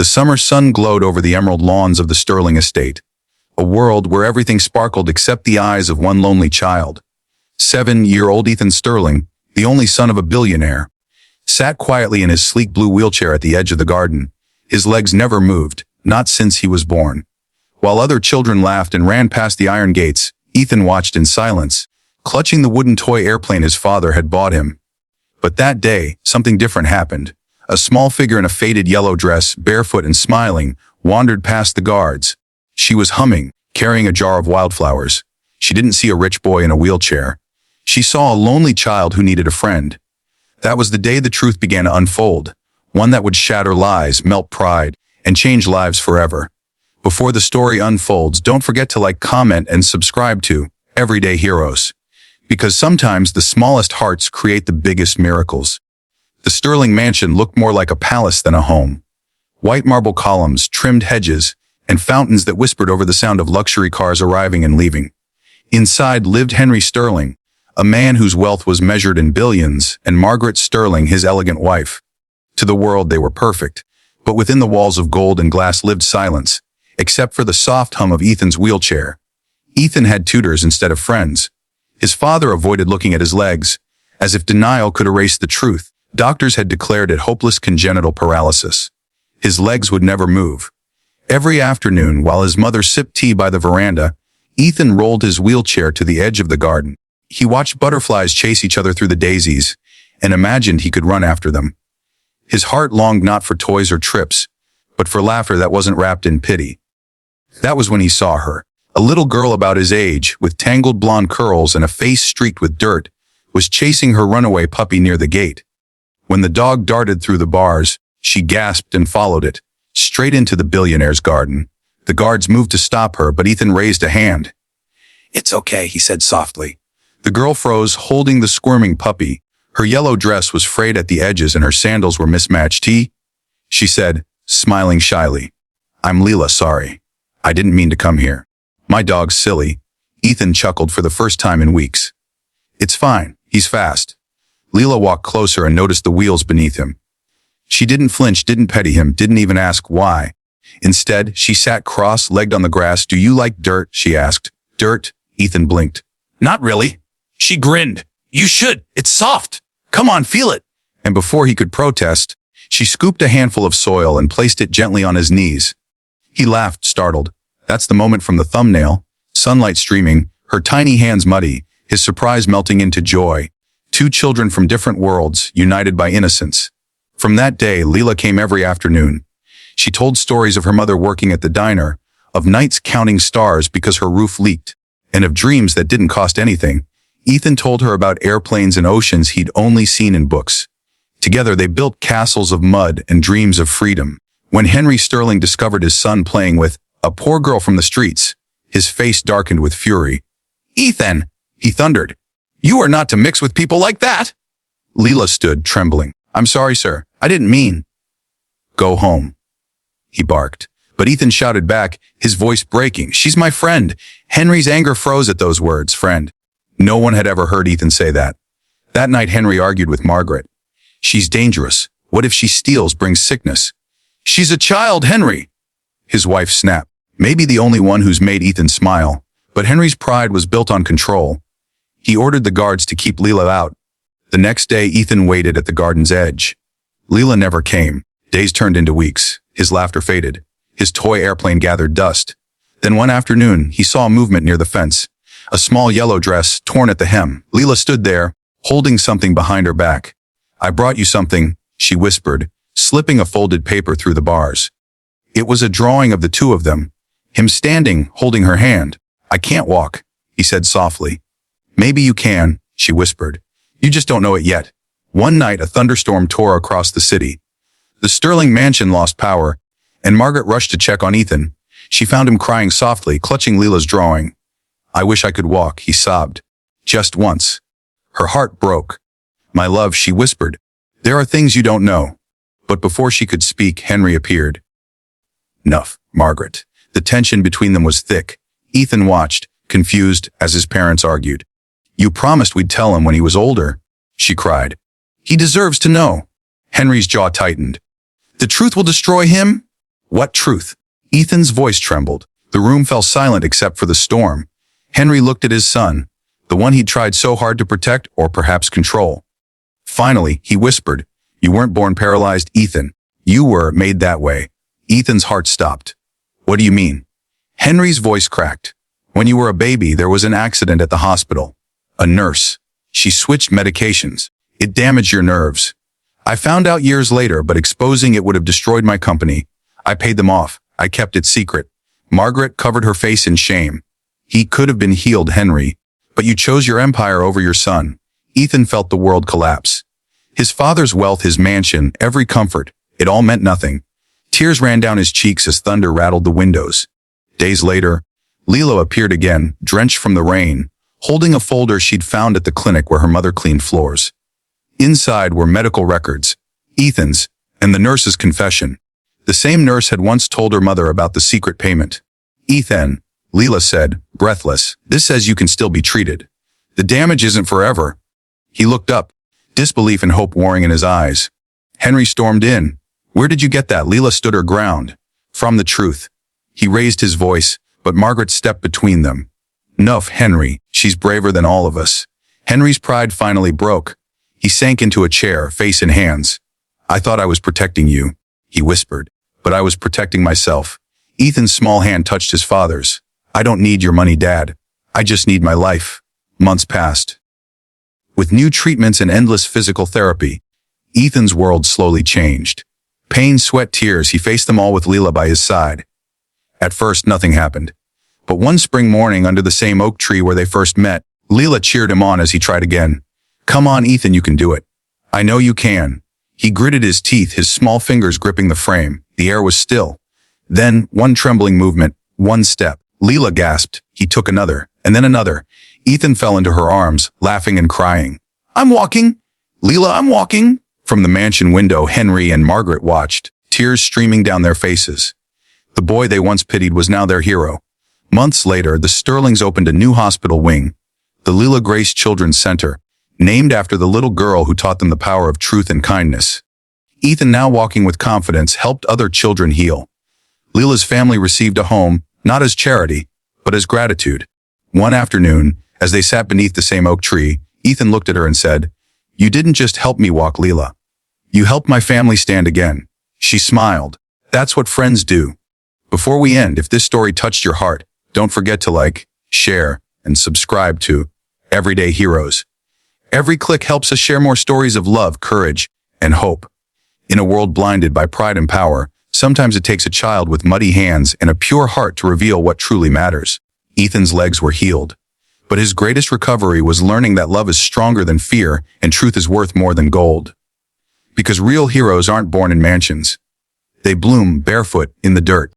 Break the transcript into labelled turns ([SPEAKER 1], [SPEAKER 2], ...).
[SPEAKER 1] The summer sun glowed over the emerald lawns of the Sterling estate, a world where everything sparkled except the eyes of one lonely child. 7-year-old Ethan Sterling, the only son of a billionaire, sat quietly in his sleek blue wheelchair at the edge of the garden. His legs never moved, not since he was born. While other children laughed and ran past the iron gates, Ethan watched in silence, clutching the wooden toy airplane his father had bought him. But that day, something different happened. A small figure in a faded yellow dress, barefoot and smiling, wandered past the guards. She was humming, carrying a jar of wildflowers. She didn't see a rich boy in a wheelchair. She saw a lonely child who needed a friend. That was the day the truth began to unfold, one that would shatter lies, melt pride, and change lives forever. Before the story unfolds, don't forget to like, comment, and subscribe to Everyday Heroes, because sometimes the smallest hearts create the biggest miracles. The Sterling mansion looked more like a palace than a home. White marble columns, trimmed hedges, and fountains that whispered over the sound of luxury cars arriving and leaving. Inside lived Henry Sterling, a man whose wealth was measured in billions, and Margaret Sterling, his elegant wife. To the world they were perfect, but within the walls of gold and glass lived silence, except for the soft hum of Ethan's wheelchair. Ethan had tutors instead of friends. His father avoided looking at his legs, as if denial could erase the truth. Doctors had declared it hopeless congenital paralysis. His legs would never move. Every afternoon, while his mother sipped tea by the veranda, Ethan rolled his wheelchair to the edge of the garden. He watched butterflies chase each other through the daisies and imagined he could run after them. His heart longed not for toys or trips, but for laughter that wasn't wrapped in pity. That was when he saw her. A little girl about his age, with tangled blonde curls and a face streaked with dirt, was chasing her runaway puppy near the gate. When the dog darted through the bars, she gasped and followed it, straight into the billionaire's garden. The guards moved to stop her, but Ethan raised a hand. "It's okay," he said softly. The girl froze, holding the squirming puppy. Her yellow dress was frayed at the edges and her sandals were mismatched. She said, smiling shyly, "I'm Leela, sorry. I didn't mean to come here. My dog's silly." Ethan chuckled for the first time in weeks. "It's fine, he's fast." Leela walked closer and noticed the wheels beneath him. She didn't flinch, didn't petty him, didn't even ask why. Instead, she sat cross-legged on the grass. "Do you like dirt?" she asked. "Dirt?" Ethan blinked. "Not really." She grinned. "You should. It's soft. Come on, feel it." And before he could protest, she scooped a handful of soil and placed it gently on his knees. He laughed, startled. That's the moment from the thumbnail. Sunlight streaming, her tiny hands muddy, his surprise melting into joy. Two children from different worlds, united by innocence. From that day, Leela came every afternoon. She told stories of her mother working at the diner, of nights counting stars because her roof leaked, and of dreams that didn't cost anything. Ethan told her about airplanes and oceans he'd only seen in books. Together they built castles of mud and dreams of freedom. When Henry Sterling discovered his son playing with a poor girl from the streets, his face darkened with fury. "Ethan," he thundered, "you are not to mix with people like that." Leela stood, trembling. "I'm sorry, sir. I didn't mean." "Go home," he barked. But Ethan shouted back, his voice breaking, "She's my friend." Henry's anger froze at those words, friend. No one had ever heard Ethan say that. That night, Henry argued with Margaret. "She's dangerous. What if she steals, brings sickness?" "She's a child, Henry," his wife snapped. Maybe the only one who's made Ethan smile. But Henry's pride was built on control. He ordered the guards to keep Leela out. The next day, Ethan waited at the garden's edge. Leela never came. Days turned into weeks. His laughter faded. His toy airplane gathered dust. Then one afternoon, he saw movement near the fence. A small yellow dress, torn at the hem. Leela stood there, holding something behind her back. "I brought you something," she whispered, slipping a folded paper through the bars. It was a drawing of the two of them, him standing, holding her hand. "I can't walk," he said softly. "Maybe you can," she whispered. "You just don't know it yet." One night, a thunderstorm tore across the city. The Sterling mansion lost power, and Margaret rushed to check on Ethan. She found him crying softly, clutching Leela's drawing. "I wish I could walk," he sobbed. "Just once." Her heart broke. "My love," she whispered, "there are things you don't know." But before she could speak, Henry appeared. "Nuff, Margaret." The tension between them was thick. Ethan watched, confused, as his parents argued. "You promised we'd tell him when he was older," she cried. "He deserves to know." Henry's jaw tightened. "The truth will destroy him?" What truth? Ethan's voice trembled. The room fell silent except for the storm. Henry looked at his son, the one he'd tried so hard to protect or perhaps control. Finally, he whispered, "You weren't born paralyzed, Ethan. You were made that way." Ethan's heart stopped. "What do you mean?" Henry's voice cracked. "When you were a baby, there was an accident at the hospital. A nurse. She switched medications. It damaged your nerves. I found out years later, but exposing it would have destroyed my company. I paid them off. I kept it secret." Margaret covered her face in shame. "He could have been healed, Henry, but you chose your empire over your son." Ethan felt the world collapse. His father's wealth, his mansion, every comfort, it all meant nothing. Tears ran down his cheeks as thunder rattled the windows. Days later, Leela appeared again, drenched from the rain, holding a folder she'd found at the clinic where her mother cleaned floors. Inside were medical records, Ethan's, and the nurse's confession. The same nurse had once told her mother about the secret payment. "Ethan," Leela said, breathless, "this says you can still be treated. The damage isn't forever." He looked up, disbelief and hope warring in his eyes. Henry stormed in. "Where did you get that?" Leela stood her ground. "From the truth." He raised his voice, but Margaret stepped between them. "Nuff, Henry, she's braver than all of us." Henry's pride finally broke. He sank into a chair, face in hands. "I thought I was protecting you," he whispered, "but I was protecting myself." Ethan's small hand touched his father's. "I don't need your money, Dad. I just need my life." Months passed. With new treatments and endless physical therapy, Ethan's world slowly changed. Pain, sweat, tears, he faced them all with Leela by his side. At first, nothing happened. But one spring morning under the same oak tree where they first met, Leela cheered him on as he tried again. "Come on, Ethan, you can do it. I know you can." He gritted his teeth, his small fingers gripping the frame. The air was still. Then, one trembling movement, one step. Leela gasped. He took another, and then another. Ethan fell into her arms, laughing and crying. "I'm walking! Leela, I'm walking!" From the mansion window, Henry and Margaret watched, tears streaming down their faces. The boy they once pitied was now their hero. Months later, the Sterlings opened a new hospital wing, the Leela Grace Children's Center, named after the little girl who taught them the power of truth and kindness. Ethan, now walking with confidence, helped other children heal. Leela's family received a home, not as charity, but as gratitude. One afternoon, as they sat beneath the same oak tree, Ethan looked at her and said, "You didn't just help me walk, Leela. You helped my family stand again." She smiled. "That's what friends do." Before we end, if this story touched your heart, don't forget to like, share, and subscribe to Everyday Heroes. Every click helps us share more stories of love, courage, and hope. In a world blinded by pride and power, sometimes it takes a child with muddy hands and a pure heart to reveal what truly matters. Ethan's legs were healed, but his greatest recovery was learning that love is stronger than fear and truth is worth more than gold. Because real heroes aren't born in mansions. They bloom barefoot in the dirt.